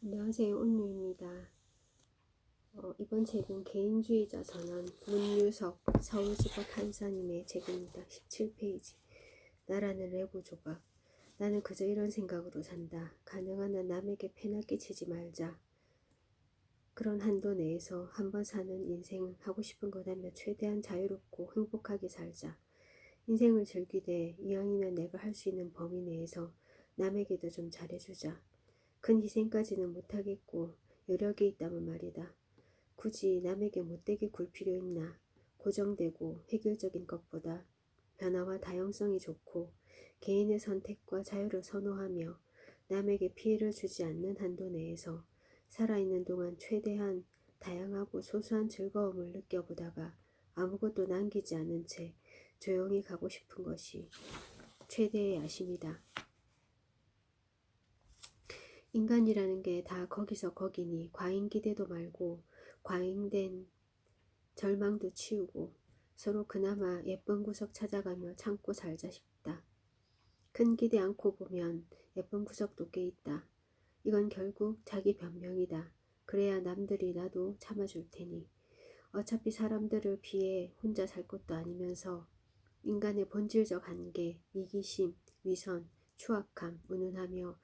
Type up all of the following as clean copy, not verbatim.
안녕하세요. 온유입니다. 이번 책은 개인주의자 선언 문유석 서울지법 판사님의 책입니다. 17페이지. 나라는 레고 조각. 나는 그저 이런 생각으로 산다. 가능한 한 남에게 패나 끼치지 말자. 그런 한도 내에서 한번 사는 인생 하고 싶은 거라면 최대한 자유롭고 행복하게 살자. 인생을 즐기되 이왕이면 내가 할 수 있는 범위 내에서 남에게도 좀 잘해주자. 큰 희생까지는 못하겠고 여력이 있다면 말이다. 굳이 남에게 못되게 굴 필요 있나. 고정되고 획일적인 것보다 변화와 다양성이 좋고 개인의 선택과 자유를 선호하며 남에게 피해를 주지 않는 한도 내에서 살아있는 동안 최대한 다양하고 소소한 즐거움을 느껴보다가 아무것도 남기지 않은 채 조용히 가고 싶은 것이 최대의 야심이다. 인간이라는 게 다 거기서 거기니 과잉 기대도 말고 과잉된 절망도 치우고 서로 그나마 예쁜 구석 찾아가며 참고 살자 싶다. 큰 기대 않고 보면 예쁜 구석도 꽤 있다. 이건 결국 자기 변명이다. 그래야 남들이 나도 참아줄 테니. 어차피 사람들을 피해 혼자 살 것도 아니면서 인간의 본질적 한계, 이기심, 위선, 추악함, 운운하며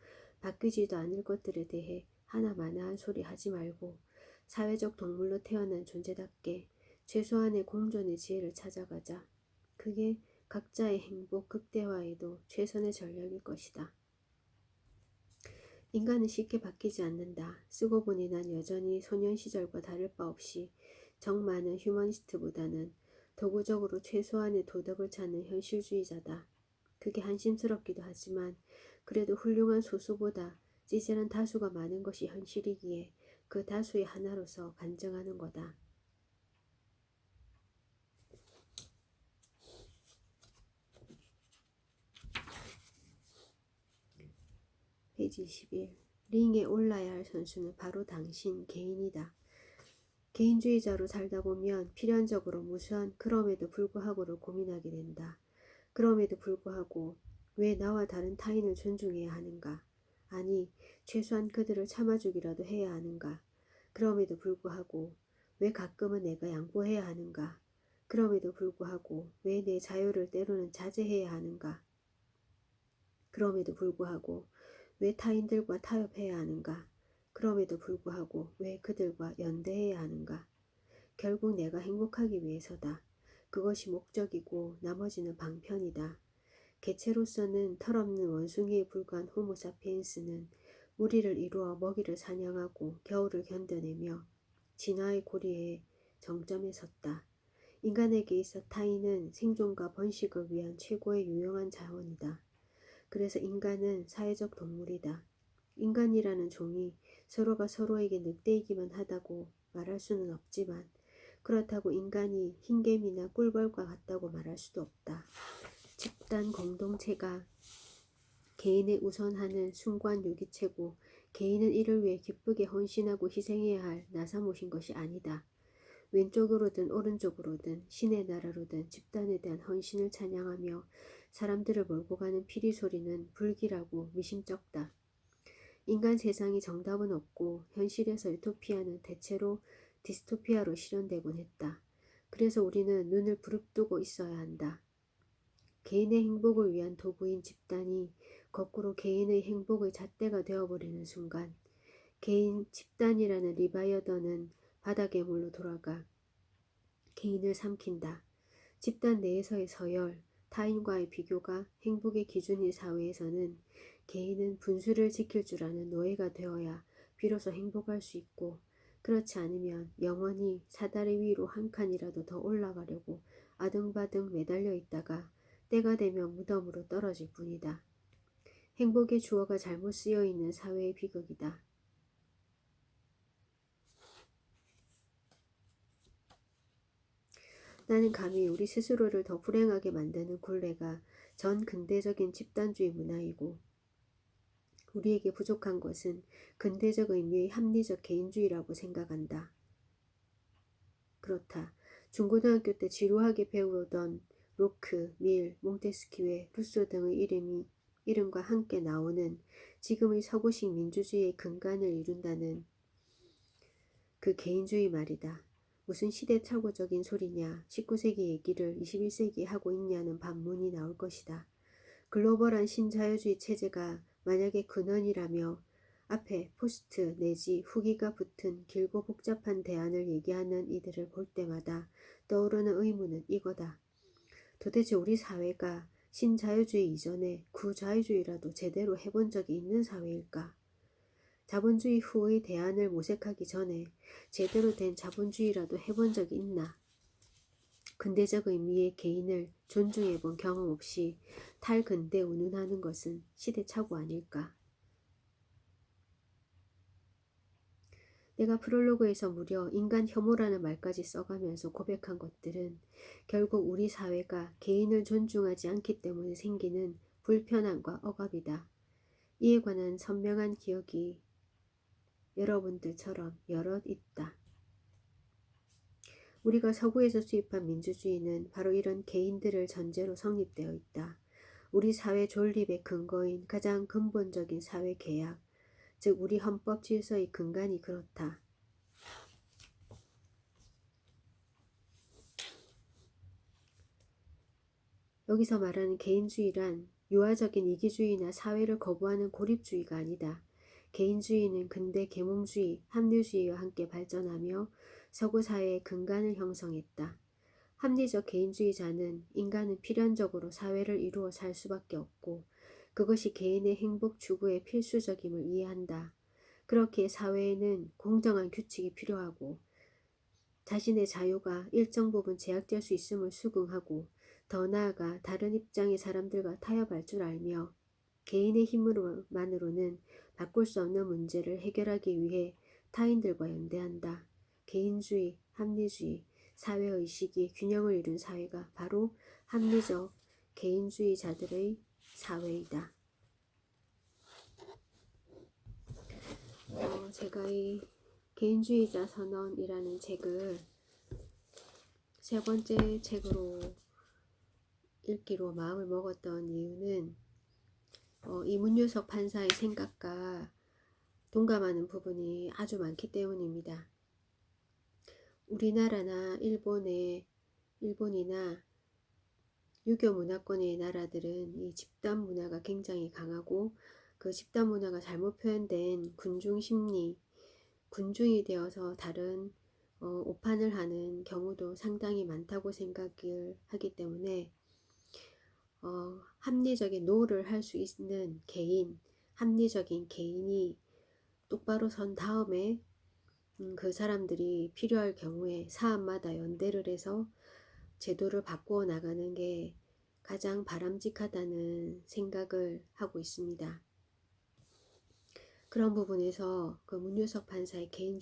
바뀌지도 않을 것들에 대해 하나마나한 소리 하지 말고 사회적 동물로 태어난 존재답게 최소한의 공존의 지혜를 찾아가자. 그게 각자의 행복 극대화에도 최선의 전략일 것이다. 인간은 쉽게 바뀌지 않는다. 쓰고 보니 난 여전히 소년 시절과 다를 바 없이 정 많은 휴머니스트보다는 도구적으로 최소한의 도덕을 찾는 현실주의자다. 그게 한심스럽기도 하지만 그래도 훌륭한 소수보다 찌질한 다수가 많은 것이 현실이기에 그 다수의 하나로서 간증하는 거다. 페이지 21. 링에 올라야 할 선수는 바로 당신 개인이다. 개인주의자로 살다 보면 필연적으로 무수한 그럼에도 불구하고를 고민하게 된다. 그럼에도 불구하고 왜 나와 다른 타인을 존중해야 하는가? 아니, 최소한 그들을 참아주기라도 해야 하는가? 그럼에도 불구하고 왜 가끔은 내가 양보해야 하는가? 그럼에도 불구하고 왜 내 자유를 때로는 자제해야 하는가? 그럼에도 불구하고 왜 타인들과 타협해야 하는가? 그럼에도 불구하고 왜 그들과 연대해야 하는가? 결국 내가 행복하기 위해서다. 그것이 목적이고 나머지는 방편이다. 개체로서는 털없는 원숭이에 불과한 호모사피엔스는 무리를 이루어 먹이를 사냥하고 겨울을 견뎌내며 진화의 고리에 정점에 섰다. 인간에게 있어 타인은 생존과 번식을 위한 최고의 유용한 자원이다. 그래서 인간은 사회적 동물이다. 인간이라는 종이 서로가 서로에게 늑대이기만 하다고 말할 수는 없지만 그렇다고 인간이 흰개미나 꿀벌과 같다고 말할 수도 없다. 집단 공동체가 개인의 우선하는 순관 유기체고 개인은 이를 위해 기쁘게 헌신하고 희생해야 할 나사못인 것이 아니다. 왼쪽으로든 오른쪽으로든 신의 나라로든 집단에 대한 헌신을 찬양하며 사람들을 몰고 가는 피리 소리는 불길하고 미심쩍다. 인간 세상이 정답은 없고 현실에서 유토피아는 대체로 디스토피아로 실현되곤 했다. 그래서 우리는 눈을 부릅뜨고 있어야 한다. 개인의 행복을 위한 도구인 집단이 거꾸로 개인의 행복의 잣대가 되어버리는 순간 개인 집단이라는 리바이어던은 바다괴물로 돌아가 개인을 삼킨다. 집단 내에서의 서열, 타인과의 비교가 행복의 기준인 사회에서는 개인은 분수를 지킬 줄 아는 노예가 되어야 비로소 행복할 수 있고 그렇지 않으면 영원히 사다리 위로 한 칸이라도 더 올라가려고 아등바등 매달려 있다가 때가 되면 무덤으로 떨어질 뿐이다. 행복의 주어가 잘못 쓰여 있는 사회의 비극이다. 나는 감히 우리 스스로를 더 불행하게 만드는 굴레가 전 근대적인 집단주의 문화이고 우리에게 부족한 것은 근대적 의미의 합리적 개인주의라고 생각한다. 그렇다. 중고등학교 때 지루하게 배우던 로크, 밀, 몽테스키웨, 루소 등의 이름과 함께 나오는 지금의 서구식 민주주의의 근간을 이룬다는 그 개인주의 말이다. 무슨 시대착오적인 소리냐, 19세기 얘기를 21세기에 하고 있냐는 반문이 나올 것이다. 글로벌한 신자유주의 체제가 만약에 근원이라며 앞에 포스트 내지 후기가 붙은 길고 복잡한 대안을 얘기하는 이들을 볼 때마다 떠오르는 의문은 이거다. 도대체 우리 사회가 신자유주의 이전에 구자유주의라도 제대로 해본 적이 있는 사회일까? 자본주의 후의 대안을 모색하기 전에 제대로 된 자본주의라도 해본 적이 있나? 근대적 의미의 개인을 존중해본 경험 없이 탈근대 운운하는 것은 시대착오 아닐까? 내가 프롤로그에서 무려 인간 혐오라는 말까지 써가면서 고백한 것들은 결국 우리 사회가 개인을 존중하지 않기 때문에 생기는 불편함과 억압이다. 이에 관한 선명한 기억이 여러분들처럼 여럿 있다. 우리가 서구에서 수입한 민주주의는 바로 이런 개인들을 전제로 성립되어 있다. 우리 사회 존립의 근거인 가장 근본적인 사회 계약, 즉 우리 헌법 질서의 근간이 그렇다. 여기서 말하는 개인주의란 유아적인 이기주의나 사회를 거부하는 고립주의가 아니다. 개인주의는 근대 계몽주의, 합리주의와 함께 발전하며 서구 사회의 근간을 형성했다. 합리적 개인주의자는 인간은 필연적으로 사회를 이루어 살 수밖에 없고 그것이 개인의 행복 추구에 필수적임을 이해한다. 그렇기에 사회에는 공정한 규칙이 필요하고 자신의 자유가 일정 부분 제약될 수 있음을 수긍하고 더 나아가 다른 입장의 사람들과 타협할 줄 알며 개인의 힘으로만으로는 바꿀 수 없는 문제를 해결하기 위해 타인들과 연대한다. 개인주의, 합리주의, 사회의식이 균형을 이룬 사회가 바로 합리적 개인주의자들의 사회이다. 제가 이 개인주의자 선언이라는 책을 세 번째 책으로 읽기로 마음을 먹었던 이유는 이 문유석 판사의 생각과 동감하는 부분이 아주 많기 때문입니다. 우리나라나 일본이나 유교 문화권의 나라들은 이 집단 문화가 굉장히 강하고 그 집단 문화가 잘못 표현된 군중 심리, 군중이 되어서 다른 오판을 하는 경우도 상당히 많다고 생각을 하기 때문에 합리적인 노를 할 수 있는 개인, 합리적인 개인이 똑바로 선 다음에 그 사람들이 필요할 경우에 사안마다 연대를 해서 제도를 바꾸어 나가는 게 가장 바람직하다는 생각을 하고 있습니다. 그런 부분에서 그 문유석 판사의 개인주의